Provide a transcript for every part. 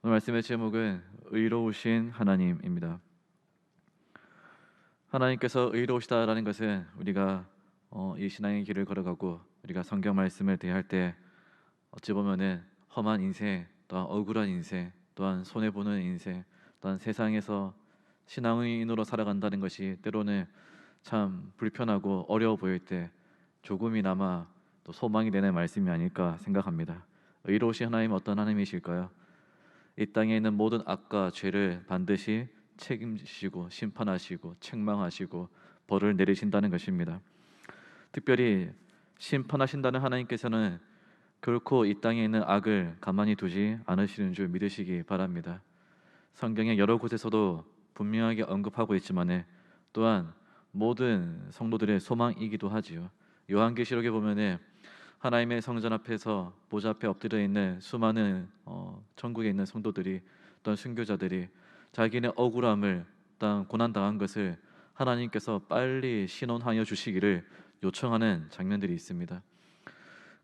오늘 말씀의 제목은 의로우신 하나님입니다. 하나님께서 의로우시다라는 것은 우리가 이 신앙의 길을 걸어가고 우리가 성경 말씀을 대할 때 어찌 보면은 험한 인생, 또한 억울한 인생, 또한 손해 보는 인생, 또한 세상에서 신앙인으로 살아간다는 것이 때로는 참 불편하고 어려워 보일 때 조금이나마 또 소망이 되는 말씀이 아닐까 생각합니다. 의로우신 하나님 어떤 하나님이실까요? 이 땅에 있는 모든 악과 죄를 반드시 책임지시고 심판하시고 책망하시고 벌을 내리신다는 것입니다. 특별히 심판하신다는 하나님께서는 결코 이 땅에 있는 악을 가만히 두지 않으시는 줄 믿으시기 바랍니다. 성경의 여러 곳에서도 분명하게 언급하고 있지만 또한 모든 성도들의 소망이기도 하지요. 요한계시록에 보면은 하나님의 성전 앞에서 보좌 앞에 엎드려 있는 수많은 천국에 있는 성도들이 어떤 순교자들이 자기네 억울함을 어떤 고난 당한 것을 하나님께서 빨리 신원하여 주시기를 요청하는 장면들이 있습니다.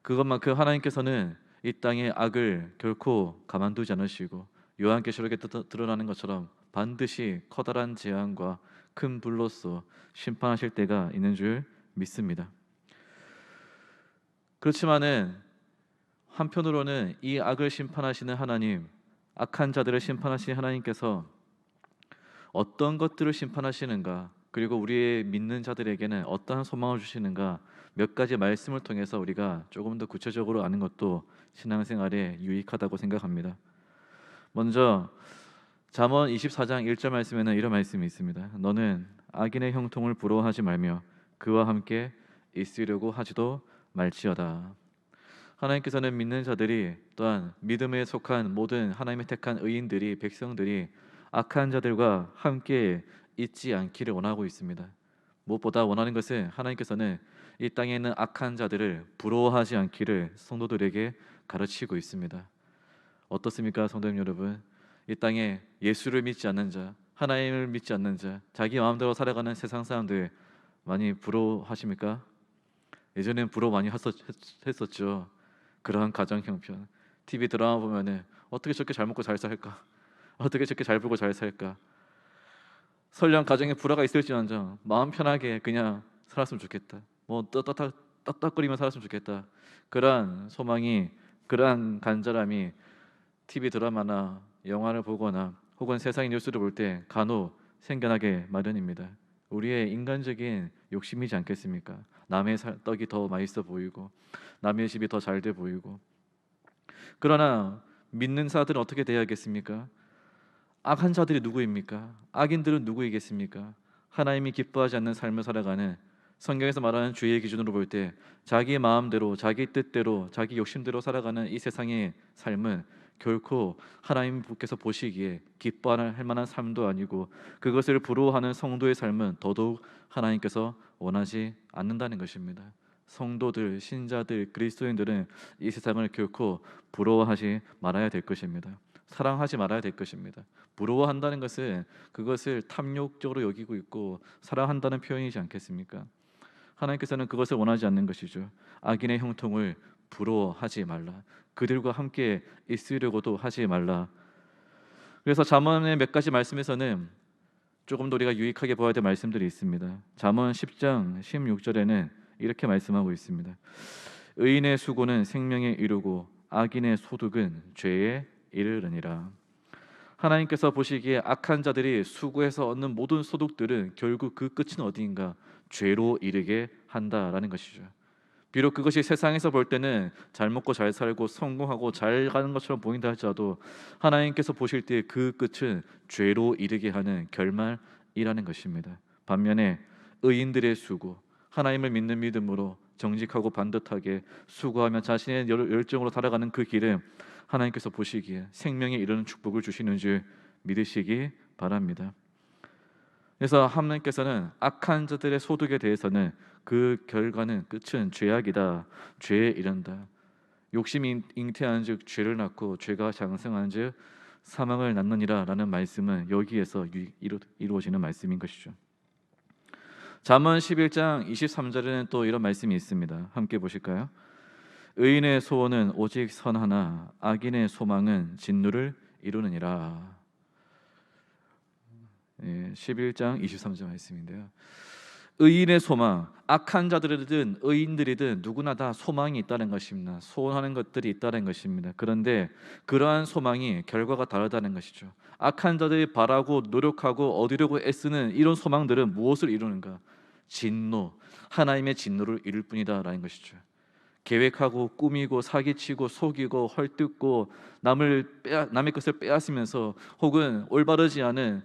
그것만큼 하나님께서는 이 땅의 악을 결코 가만두지 않으시고 요한계시록에 드러나는 것처럼 반드시 커다란 재앙과 큰 불로써 심판하실 때가 있는 줄 믿습니다. 그렇지만은 한편으로는 이 악을 심판하시는 하나님, 악한 자들을 심판하시는 하나님께서 어떤 것들을 심판하시는가, 그리고 우리의 믿는 자들에게는 어떠한 소망을 주시는가, 몇 가지 말씀을 통해서 우리가 조금 더 구체적으로 아는 것도 신앙생활에 유익하다고 생각합니다. 먼저 잠언 24장 1절 말씀에는 이런 말씀이 있습니다. 너는 악인의 형통을 부러워하지 말며 그와 함께 있으려고 하지도 말지어다. 하나님께서는 믿는 자들이 또한 믿음에 속한 모든 하나님의 택한 의인들이 백성들이 악한 자들과 함께 있지 않기를 원하고 있습니다. 무엇보다 원하는 것은 하나님께서는 이 땅에 있는 악한 자들을 부러워하지 않기를 성도들에게 가르치고 있습니다. 어떻습니까, 성도님 여러분? 이 땅에 예수를 믿지 않는 자, 하나님을 믿지 않는 자, 자기 마음대로 살아가는 세상 사람들 많이 부러워하십니까? 예전엔 부러워 많이 했었죠. 그러한 가정 형편, TV 드라마 보면은 어떻게 저렇게 잘 먹고 잘 살까? 어떻게 저렇게 잘 보고 잘 살까? 설령 가정에 불화가 있을지언정 마음 편하게 그냥 살았으면 좋겠다. 뭐 떡떡거리면 살았으면 좋겠다. 그러한 소망이, 그러한 간절함이 TV 드라마나 영화를 보거나 혹은 세상의 뉴스를 볼 때 간혹 생겨나게 마련입니다. 우리의 인간적인 욕심이지 않겠습니까? 남의 떡이 더 맛있어 보이고 남의 집이 더 잘 돼 보이고. 그러나 믿는 자들은 어떻게 돼야겠습니까? 악한 자들이 누구입니까? 악인들은 누구이겠습니까? 하나님이 기뻐하지 않는 삶을 살아가는, 성경에서 말하는 주의 기준으로 볼 때 자기 마음대로 자기 뜻대로 자기 욕심대로 살아가는 이 세상의 삶은 결코 하나님께서 보시기에 기뻐할 만한 삶도 아니고, 그것을 부러워하는 성도의 삶은 더더욱 하나님께서 원하지 않는다는 것입니다. 성도들, 신자들, 그리스도인들은 이 세상을 결코 부러워하지 말아야 될 것입니다. 사랑하지 말아야 될 것입니다. 부러워한다는 것은 그것을 탐욕적으로 여기고 있고 사랑한다는 표현이지 않겠습니까? 하나님께서는 그것을 원하지 않는 것이죠. 악인의 형통을 부러워하지 말라. 그들과 함께 있으려고도 하지 말라. 그래서 잠언의 몇 가지 말씀에서는 조금 더 우리가 유익하게 보아야 될 말씀들이 있습니다. 잠언 10장 16절에는 이렇게 말씀하고 있습니다. 의인의 수고는 생명에 이르고 악인의 소득은 죄에 이르느니라. 하나님께서 보시기에 악한 자들이 수고해서 얻는 모든 소득들은 결국 그 끝은 어디인가? 죄로 이르게 한다라는 것이죠. 비록 그것이 세상에서 볼 때는 잘 먹고 잘 살고 성공하고 잘 가는 것처럼 보인다 할지라도 하나님께서 보실 때 그 끝은 죄로 이르게 하는 결말이라는 것입니다. 반면에 의인들의 수고, 하나님을 믿는 믿음으로 정직하고 반듯하게 수고하며 자신의 열정으로 살아가는 그 길은 하나님께서 보시기에 생명에 이르는 축복을 주시는 줄 믿으시기 바랍니다. 그래서 하나님께서는 악한 자들의 소득에 대해서는 그 결과는 끝은 죄악이다, 죄에 이른다. 욕심이 잉태한즉 죄를 낳고 죄가 장성한즉 사망을 낳느니라라는 말씀은 여기에서 이루어지는 말씀인 것이죠. 잠언 11장 23절에는 또 이런 말씀이 있습니다. 함께 보실까요? 의인의 소원은 오직 선하나 악인의 소망은 진노를 이루느니라. 11장 23절 말씀인데요. 의인의 소망, 악한 자들이든 의인들이든 누구나 다 소망이 있다는 것입니다. 소원하는 것들이 있다는 것입니다. 그런데 그러한 소망이 결과가 다르다는 것이죠. 악한 자들이 바라고 노력하고 얻으려고 애쓰는 이런 소망들은 무엇을 이루는가? 진노, 하나님의 진노를 이룰 뿐이다라는 것이죠. 계획하고 꾸미고 사기치고 속이고 헐뜯고 남의 것을 빼앗으면서 혹은 올바르지 않은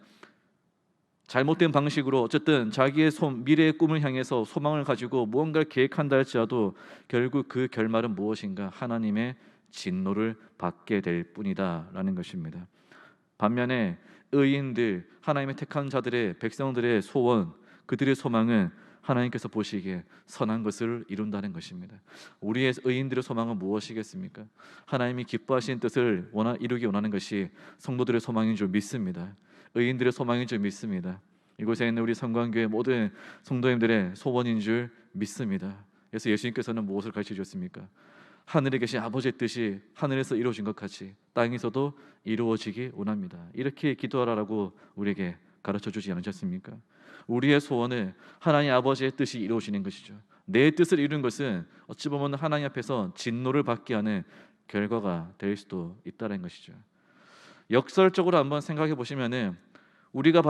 잘못된 방식으로 어쨌든 자기의 미래의 꿈을 향해서 소망을 가지고 무언가를 계획한다 할지라도 결국 그 결말은 무엇인가? 하나님의 진노를 받게 될 뿐이다라는 것입니다. 반면에 의인들, 하나님의 택한 자들의 백성들의 소원, 그들의 소망은 하나님께서 보시기에 선한 것을 이룬다는 것입니다. 우리의 의인들의 소망은 무엇이겠습니까? 하나님이 기뻐하시는 뜻을 이루기 원하는 것이 성도들의 소망인 줄 믿습니다. 의인들의 소망인 줄 믿습니다. 이곳에 있는 우리 성광교회 모든 성도님들의 소원인 줄 믿습니다. 그래서 예수님께서는 무엇을 가르쳐 주셨습니까? 하늘에 계신 아버지의 뜻이 하늘에서 이루어진 것 같이 땅에서도 이루어지기 원합니다. 이렇게 기도하라고 우리에게 가르쳐 주지 않으셨습니까? 우리의 소원은 하나님 아버지의 뜻이 이루어지는 것이죠. 내 뜻을 이루는 것은 어찌 보면 하나님 앞에서 진노를 받게 하는 결과가 될 수도 있다는 것이죠. 역설적으로 한번 생각해 보시면은 우리가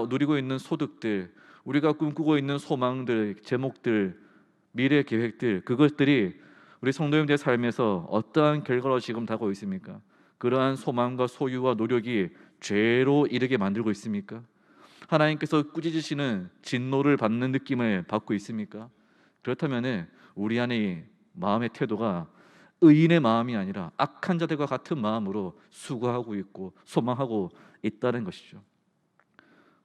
누리고 있는 소득들, 우리가 꿈꾸고 있는 소망들, 제목들, 미래 계획들, 그것들이 우리 성도님들의 삶에서 어떠한 결과로 지금 다가오고 있습니까? 그러한 소망과 소유와 노력이 죄로 이르게 만들고 있습니까? 하나님께서 꾸짖으시는 진노를 받는 느낌을 받고 있습니까? 그렇다면 우리 안에 마음의 태도가 의인의 마음이 아니라 악한 자들과 같은 마음으로 수고하고 있고 소망하고 있다는 것이죠.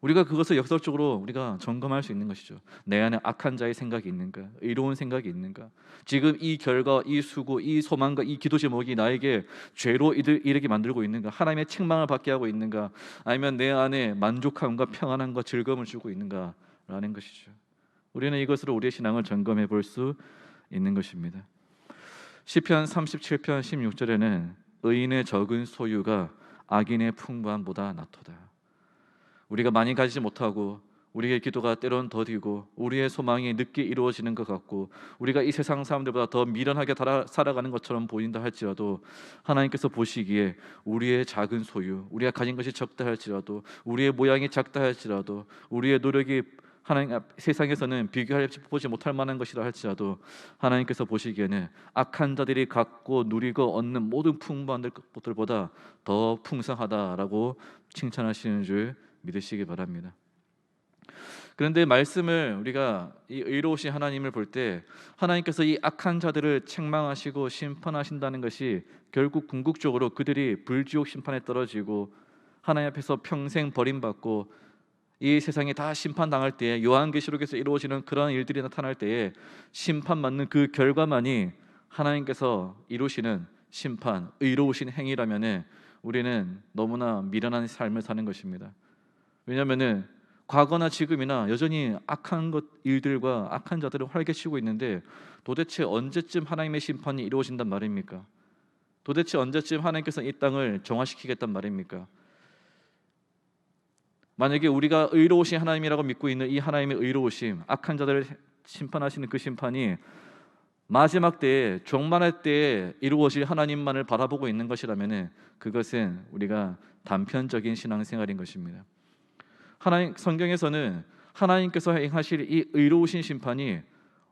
우리가 그것을 역설적으로 우리가 점검할 수 있는 것이죠. 내 안에 악한 자의 생각이 있는가? 의로운 생각이 있는가? 지금 이 결과, 이 수고, 이 소망과 이 기도 제목이 나에게 죄로 이르게 만들고 있는가? 하나님의 책망을 받게 하고 있는가? 아니면 내 안에 만족함과 평안함과 즐거움을 주고 있는가? 라는 것이죠. 우리는 이것으로 우리의 신앙을 점검해 볼 수 있는 것입니다. 시편 37편 16절에는 의인의 적은 소유가 악인의 풍부함보다 낫도다. 우리가 많이 가지지 못하고 우리의 기도가 때로는 더디고 우리의 소망이 늦게 이루어지는 것 같고 우리가 이 세상 사람들보다 더 미련하게 살아가는 것처럼 보인다 할지라도 하나님께서 보시기에 우리의 작은 소유, 우리가 가진 것이 적다 할지라도 우리의 모양이 작다 할지라도 우리의 노력이 하나님 세상에서는 보지 못할 만한 것이라 할지라도 하나님께서 보시기에는 악한 자들이 갖고 누리고 얻는 모든 풍부한 것들보다 더 풍성하다라고 칭찬하시는 줄 믿으시기 바랍니다. 그런데 말씀을 우리가 이 의로우신 하나님을 볼 때 하나님께서 이 악한 자들을 책망하시고 심판하신다는 것이 결국 궁극적으로 그들이 불지옥 심판에 떨어지고 하나님 앞에서 평생 버림받고 이 세상에 다 심판당할 때에 요한계시록에서 이루어지는 그런 일들이 나타날 때에 심판받는 그 결과만이 하나님께서 이루시는 심판, 의로우신 행위라면은 우리는 너무나 미련한 삶을 사는 것입니다. 왜냐하면은 과거나 지금이나 여전히 악한 일들과 악한 자들을 활개치고 있는데 도대체 언제쯤 하나님의 심판이 이루어진단 말입니까? 도대체 언제쯤 하나님께서 이 땅을 정화시키겠단 말입니까? 만약에 우리가 의로우신 하나님이라고 믿고 있는 이 하나님의 의로우심, 악한 자들을 심판하시는 그 심판이 마지막 때에 종말의 때에 이루어질 하나님만을 바라보고 있는 것이라면 그것은 우리가 단편적인 신앙생활인 것입니다. 성경에서는 하나님께서 행하실 이 의로우신 심판이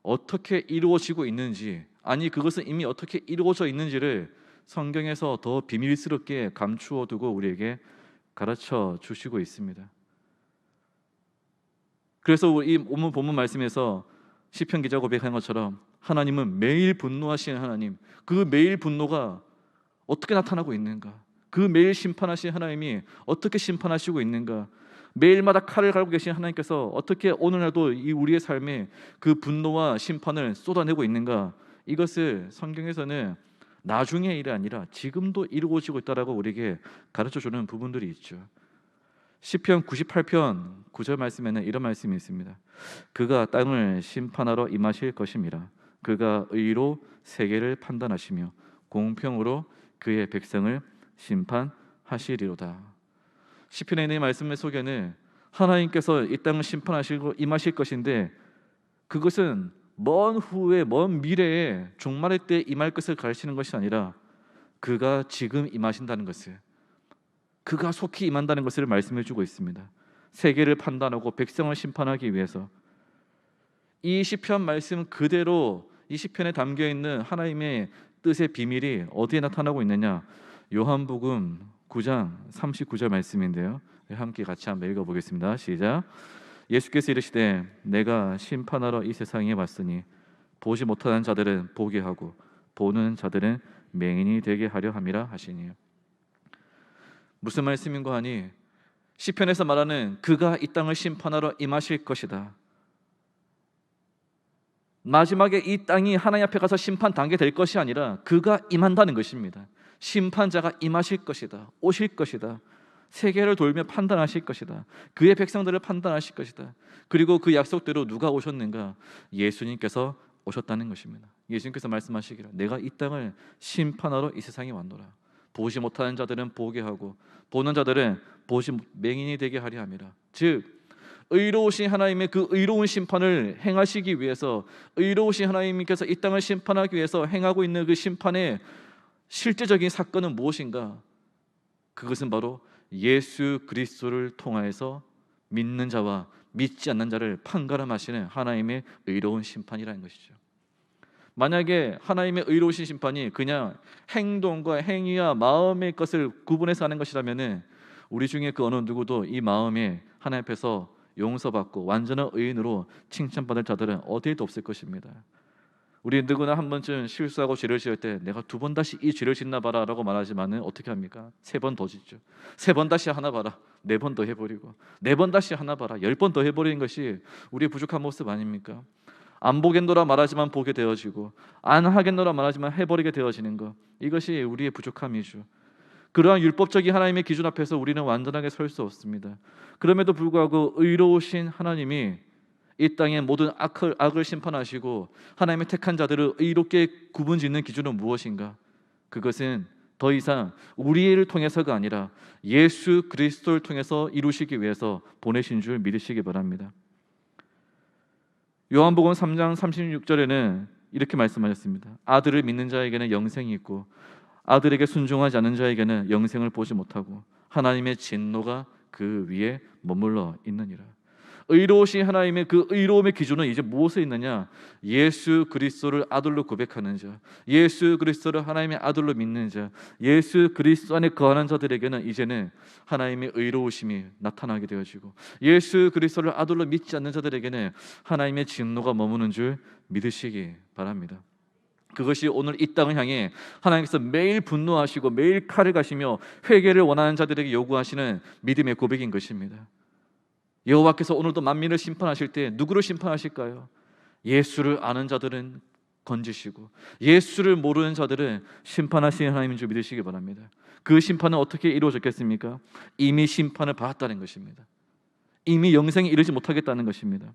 어떻게 이루어지고 있는지, 아니 그것은 이미 어떻게 이루어져 있는지를 성경에서 더 비밀스럽게 감추어 두고 우리에게 가르쳐 주시고 있습니다. 그래서 이 오늘 본문 말씀에서 시편 기자 고백한 것처럼 하나님은 매일 분노하시는 하나님, 그 매일 분노가 어떻게 나타나고 있는가? 그 매일 심판하시는 하나님이 어떻게 심판하시고 있는가? 매일마다 칼을 갈고 계신 하나님께서 어떻게 오늘날도 이 우리의 삶에 그 분노와 심판을 쏟아내고 있는가? 이것을 성경에서는 나중의 일이 아니라 지금도 이루어지고 있다라고 우리에게 가르쳐주는 부분들이 있죠. 시편 98편 9절 말씀에는 이런 말씀이 있습니다. 그가 땅을 심판하러 임하실 것임이라. 그가 의로 세계를 판단하시며 공평으로 그의 백성을 하시리로다. 시편에 있는 말씀 속에는 하나님께서 이 땅을 심판하시고 임하실 것인데, 그것은 먼 후에 먼 미래에 종말의 때 임할 것을 가르치는 것이 아니라 그가 지금 임하신다는 것을, 그가 속히 임한다는 것을 말씀해 주고 있습니다. 세계를 판단하고 백성을 심판하기 위해서. 이 시편 말씀 그대로 이 시편에 담겨 있는 하나님의 뜻의 비밀이 어디에 나타나고 있느냐? 요한복음 9장 39절 말씀인데요. 함께 같이 한번 읽어보겠습니다. 시작. 예수께서 이르시되 내가 심판하러 이 세상에 왔으니 보지 못하는 자들은 보게 하고 보는 자들은 맹인이 되게 하려 함이라 하시니. 무슨 말씀인가 하니, 시편에서 말하는 그가 이 땅을 심판하러 임하실 것이다. 마지막에 이 땅이 하나님 앞에 가서 심판당하게 될 것이 아니라 그가 임한다는 것입니다. 심판자가 임하실 것이다. 오실 것이다. 세계를 돌며 판단하실 것이다. 그의 백성들을 판단하실 것이다. 그리고 그 약속대로 누가 오셨는가? 예수님께서 오셨다는 것입니다. 예수님께서 말씀하시기를 내가 이 땅을 심판하러 이 세상에 왔노라. 보지 못하는 자들은 보게 하고 보는 자들은 보지 맹인이 되게 하려 함이라. 즉 의로우신 하나님의 그 의로운 심판을 행하시기 위해서, 의로우신 하나님께서 이 땅을 심판하기 위해서 행하고 있는 그 심판의 실제적인 사건은 무엇인가? 그것은 바로 예수 그리스도를 통하여서 믿는 자와 믿지 않는 자를 판가름하시는 하나님의 의로운 심판이라는 것이죠. 만약에 하나님의 의로우신 심판이 그냥 행동과 행위와 마음의 것을 구분해서 하는 것이라면 우리 중에 그 어느 누구도 이 마음에 하나님 앞에서 용서받고 완전한 의인으로 칭찬받을 자들은 어디에도 없을 것입니다. 우리 누구나 한 번쯤 실수하고 죄를 지을 때 내가 두 번 다시 이 죄를 짓나 봐라 라고 말하지만은 어떻게 합니까? 세 번 더 짓죠. 세 번 다시 하나 봐라. 네 번 더 해버리고, 네 번 다시 하나 봐라. 10번 더 해버리는 것이 우리의 부족한 모습 아닙니까? 안 보겠노라 말하지만 보게 되어지고, 안 하겠노라 말하지만 해버리게 되어지는 것, 이것이 우리의 부족함이죠. 그러한 율법적인 하나님의 기준 앞에서 우리는 완전하게 설 수 없습니다. 그럼에도 불구하고 의로우신 하나님이 이 땅의 모든 악을 심판하시고 하나님의 택한 자들을 의롭게 구분짓는 기준은 무엇인가? 그것은 더 이상 우리를 통해서가 아니라 예수 그리스도를 통해서 이루시기 위해서 보내신 줄 믿으시기 바랍니다. 요한복음 3장 36절에는 이렇게 말씀하셨습니다. 아들을 믿는 자에게는 영생이 있고 아들에게 순종하지 않는 자에게는 영생을 보지 못하고 하나님의 진노가 그 위에 머물러 있느니라. 의로우신 하나님의 그 의로움의 기준은 이제 무엇에 있느냐? 예수 그리스도를 아들로 고백하는 자, 예수 그리스도를 하나님의 아들로 믿는 자, 예수 그리스도 안에 거하는 자들에게는 이제는 하나님의 의로우심이 나타나게 되어지고, 예수 그리스도를 아들로 믿지 않는 자들에게는 하나님의 진노가 머무는 줄 믿으시기 바랍니다. 그것이 오늘 이 땅을 향해 하나님께서 매일 분노하시고 매일 칼을 가시며 회개를 원하는 자들에게 요구하시는 믿음의 고백인 것입니다. 여호와께서 오늘도 만민을 심판하실 때 누구를 심판하실까요? 예수를 아는 자들은 건지시고 예수를 모르는 자들은 심판하시는 하나님인 줄 믿으시기 바랍니다. 그 심판은 어떻게 이루어졌겠습니까? 이미 심판을 받았다는 것입니다. 이미 영생에 이르지 못하겠다는 것입니다.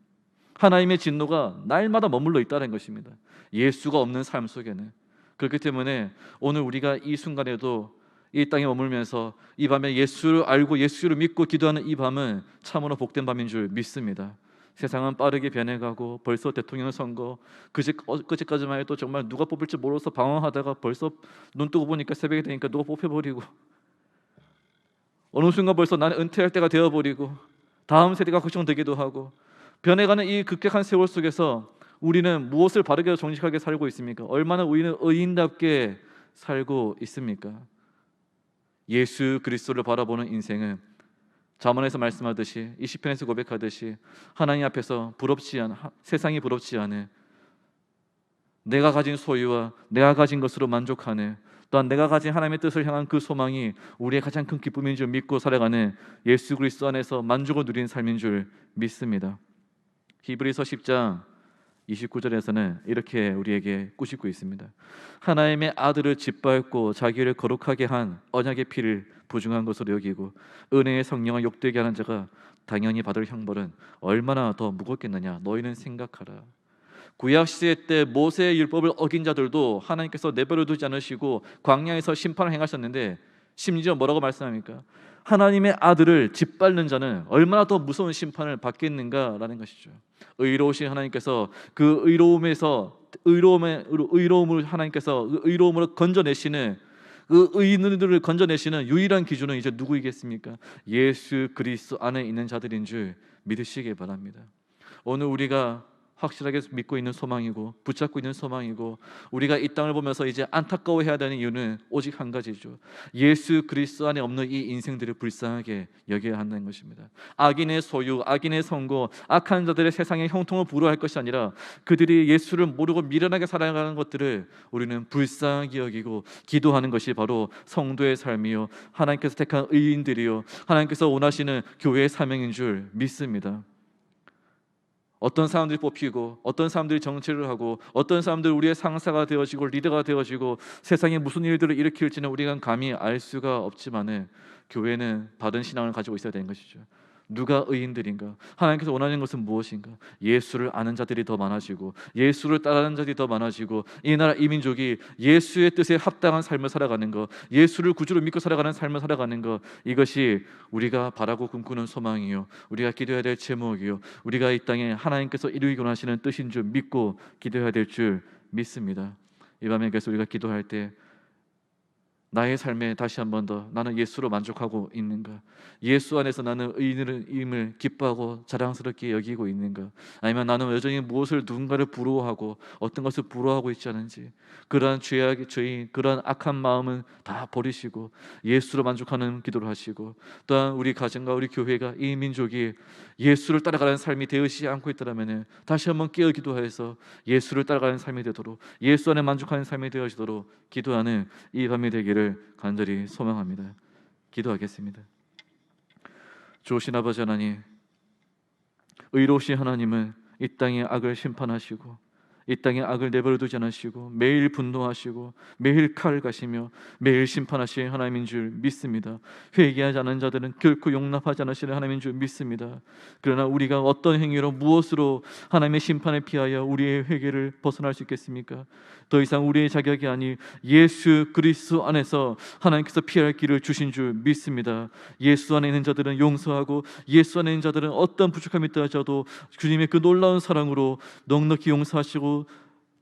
하나님의 진노가 날마다 머물러 있다는 것입니다. 예수가 없는 삶 속에는. 그렇기 때문에 오늘 우리가 이 순간에도 이 땅에 머물면서 이 밤에 예수를 알고 예수를 믿고 기도하는 이 밤은 참으로 복된 밤인 줄 믿습니다. 세상은 빠르게 변해가고 벌써 대통령 선거, 그제까지만 해도 정말 누가 뽑을지 몰라서 방황하다가 벌써 눈 뜨고 보니까 새벽이 되니까 누가 뽑혀버리고, 어느 순간 벌써 나는 은퇴할 때가 되어버리고 다음 세대가 걱정되기도 하고, 변해가는 이 급격한 세월 속에서 우리는 무엇을 바르게 정직하게 살고 있습니까? 얼마나 우리는 의인답게 살고 있습니까? 예수 그리스도를 바라보는 인생은 잠언에서 말씀하듯이, 이 시편에서 고백하듯이 하나님 앞에서 세상이 부럽지 않은, 내가 가진 소유와 내가 가진 것으로 만족하는, 또한 내가 가진 하나님의 뜻을 향한 그 소망이 우리의 가장 큰 기쁨인 줄 믿고 살아가는 예수 그리스도 안에서 만족을 누리는 삶인 줄 믿습니다. 히브리서 10장 29절에서는 이렇게 우리에게 꾸짖고 있습니다. 하나님의 아들을 짓밟고 자기를 거룩하게 한 언약의 피를 부중한 것으로 여기고 은혜의 성령을 욕되게 하는 자가 당연히 받을 형벌은 얼마나 더 무겁겠느냐 너희는 생각하라. 구약 시대 때 모세의 율법을 어긴 자들도 하나님께서 내버려 두지 않으시고 광야에서 심판을 행하셨는데, 심지어 뭐라고 말씀합니까? 하나님의 아들을 짓밟는 자는 얼마나 더 무서운 심판을 받겠는가라는 것이죠. 의로우신 하나님께서 그 의로움을 하나님께서 그 의로움으로 건져내시는, 그 의인들을 건져내시는 유일한 기준은 이제 누구이겠습니까? 예수 그리스도 안에 있는 자들인 줄 믿으시기 바랍니다. 오늘 우리가 확실하게 믿고 있는 소망이고 붙잡고 있는 소망이고 우리가 이 땅을 보면서 이제 안타까워해야 되는 이유는 오직 한 가지죠. 예수 그리스도 안에 없는 이 인생들을 불쌍하게 여겨야 한다는 것입니다. 악인의 소유, 악인의 선고, 악한 자들의 세상의 형통을 부러워할 것이 아니라 그들이 예수를 모르고 미련하게 살아가는 것들을 우리는 불쌍하게 여기고 기도하는 것이 바로 성도의 삶이요, 하나님께서 택한 의인들이요, 하나님께서 원하시는 교회의 사명인 줄 믿습니다. 어떤 사람들이 뽑히고 어떤 사람들이 정치를 하고 어떤 사람들이 우리의 상사가 되어지고 리더가 되어지고 세상에 무슨 일들을 일으킬지는 우리가 감히 알 수가 없지만은 교회는 바른 신앙을 가지고 있어야 되는 것이죠. 누가 의인들인가? 하나님께서 원하는 것은 무엇인가? 예수를 아는 자들이 더 많아지고 예수를 따르는 자들이 더 많아지고 이 나라 이 민족이 예수의 뜻에 합당한 삶을 살아가는 것, 예수를 구주로 믿고 살아가는 삶을 살아가는 것, 이것이 우리가 바라고 꿈꾸는 소망이요, 우리가 기도해야 될 제목이요, 우리가 이 땅에 하나님께서 이루기 원하시는 뜻인 줄 믿고 기도해야 될 줄 믿습니다. 이 밤에 그래서 우리가 기도할 때 나의 삶에 다시 한 번 더 나는 예수로 만족하고 있는가? 예수 안에서 나는 의인임을 기뻐하고 자랑스럽게 여기고 있는가? 아니면 나는 여전히 무엇을 누군가를 부러워하고 어떤 것을 부러워하고 있지 않은지, 그러한 죄인, 그러한 악한 마음은 다 버리시고 예수로 만족하는 기도를 하시고, 또한 우리 가정과 우리 교회가 이 민족이 예수를 따라가는 삶이 되어지지 않고 있다면 다시 한번 깨어 기도해서 예수를 따라가는 삶이 되도록, 예수 안에 만족하는 삶이 되어지도록 기도하는 이 밤이 되기를 간절히 소망합니다. 기도하겠습니다. 좋으신 아버지 하나님, 의로우신 하나님은 이 땅의 악을 심판하시고 이 땅에 악을 내버려 두지 않으시고 매일 분노하시고 매일 칼을 가시며 매일 심판하시는 하나님인 줄 믿습니다. 회개하지 않은 자들은 결코 용납하지 않으시는 하나님인 줄 믿습니다. 그러나 우리가 어떤 행위로 무엇으로 하나님의 심판에 피하여 우리의 회개를 벗어날 수 있겠습니까? 더 이상 우리의 자격이 아닌 예수 그리스도 안에서 하나님께서 피할 길을 주신 줄 믿습니다. 예수 안에 있는 자들은 용서하고 예수 안에 있는 자들은 어떤 부족함이 있더라도 주님의 그 놀라운 사랑으로 넉넉히 용서하시고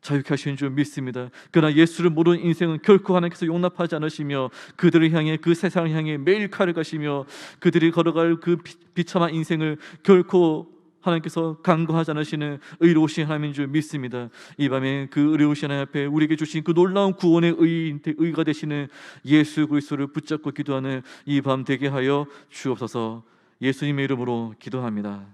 자유케 하시는 줄 믿습니다. 그러나 예수를 모르는 인생은 결코 하나님께서 용납하지 않으시며 그들을 향해, 그 세상을 향해 매일 칼을 가시며 그들이 걸어갈 그 비참한 인생을 결코 하나님께서 간과하지 않으시는 의로우신 하나님인 줄 믿습니다. 이 밤에 그 의로우신 하나님 앞에 우리에게 주신 그 놀라운 구원의 의가 되시는 예수 그리스도를 붙잡고 기도하는 이 밤 되게 하여 주옵소서. 예수님의 이름으로 기도합니다.